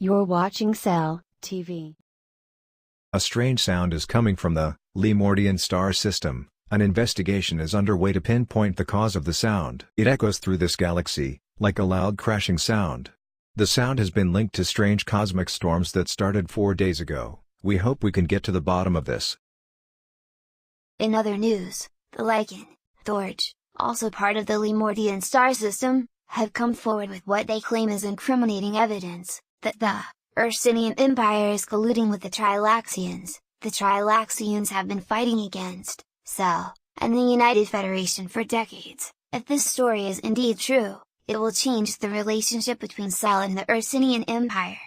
You're watching C.E.L. TV. A strange sound is coming from the Lymordian star system. An investigation is underway to pinpoint the cause of the sound. It echoes through this galaxy, like a loud crashing sound. The sound has been linked to strange cosmic storms that started 4 days ago. We hope we can get to the bottom of this. In other news, the Lycanthorge, also part of the Lymordian star system, have come forward with what they claim is incriminating evidence that the Ursinian Empire is colluding with the Trilaxians. The Trilaxians have been fighting against C.E.L. and the United Federation for decades. If this story is indeed true, it will change the relationship between C.E.L. and the Ursinian Empire.